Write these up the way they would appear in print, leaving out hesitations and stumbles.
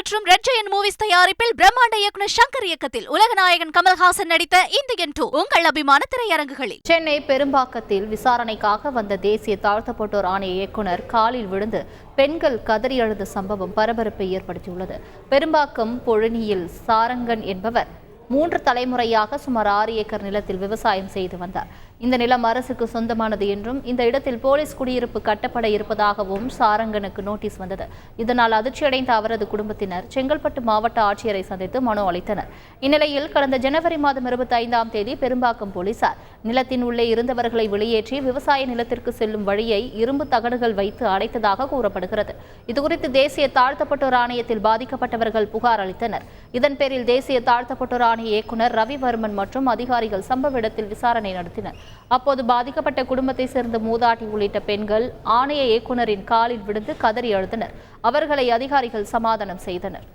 மற்றும் red giant movies தயாரிப்பில் பிரம்மாண்ட இயக்குனர் சங்கர் இயக்கத்தில் உலகநாயகன் கமல்ஹாசன் நடித்த இந்தியன் 2 உங்கள் அபிமான திரையரங்குகளில். சென்னை பெரும்பாக்கத்தில் விசாரணைக்காக வந்த தேசிய தாழ்த்தப்பட்டோர் ஆணைய இயக்குனர் காலில் விழுந்து பெண்கள் கதறி அழுத சம்பவம் பரபரப்பை ஏற்படுத்தியுள்ளது. பெரும்பாக்கம் பொழனியில் சாரங்கன் என்பவர் 3 தலைமுறையாக சுமார் 6 ஏக்கர் நிலத்தில் விவசாயம் செய்து வந்தார். இந்த நிலம் அரசுக்கு சொந்தமானது என்றும் இந்த இடத்தில் போலீஸ் குடியிருப்பு கட்டப்பட இருப்பதாகவும் சாரங்கனுக்கு நோட்டீஸ் வந்தது. இதனால் அதிர்ச்சியடைந்த அவரது குடும்பத்தினர் செங்கல்பட்டு மாவட்ட ஆட்சியரை சந்தித்து மனு அளித்தனர். இந்நிலையில் கடந்த ஜனவரி மாதம் 25ஆம் தேதி பெரும்பாக்கம் போலீசார் நிலத்தின் உள்ளே இருந்தவர்களை வெளியேற்றி விவசாய நிலத்திற்கு செல்லும் வழியை இரும்பு தகடுகள் வைத்து அடைத்ததாக கூறப்படுகிறது. இதுகுறித்து தேசிய தாழ்த்தப்பட்டோர் ஆணையத்தில் பாதிக்கப்பட்டவர்கள் புகார் அளித்தனர். இதன் பேரில் தேசிய தாழ்த்தப்பட்டோர் ஆணைய இயக்குனர் ரவிவர்மன் மற்றும் அதிகாரிகள் சம்பவ இடத்தில் விசாரணை நடத்தினர். அப்போது பாதிக்கப்பட்ட குடும்பத்தை சேர்ந்த மூதாட்டி உள்ளிட்ட பெண்கள் ஆணைய இயக்குனரின் காலில் விழுந்து கதறி அழுதனர். அவர்களை அதிகாரிகள் சமாதானம் செய்தனர்.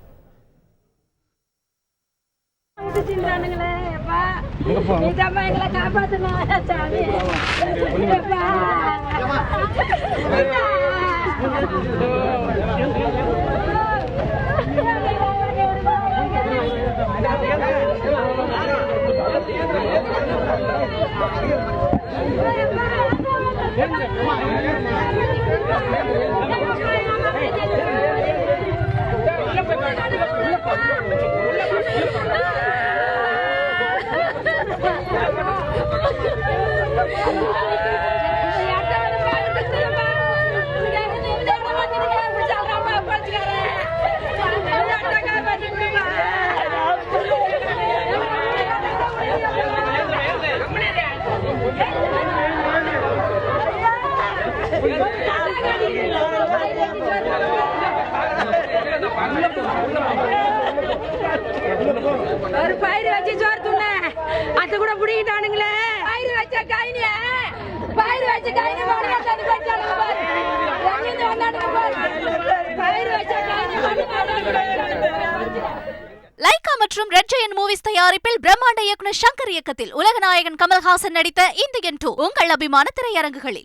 ஒரு பயிர் வச்சு சோறு துண்ண அது கூட புடிக்கிட்டானுங்களே. பயிர் வச்ச கைனிய பயிர் வச்ச கைனி லைகா மற்றும் ரெட் ஜெயண்ட் மூவிஸ் தயாரிப்பில் பிரம்மாண்ட இயக்குனர் சங்கர் இயக்கத்தில் உலகநாயகன் கமல்ஹாசன் நடித்த இந்தியன் 2 உங்கள் அபிமான திரையரங்குகளில்.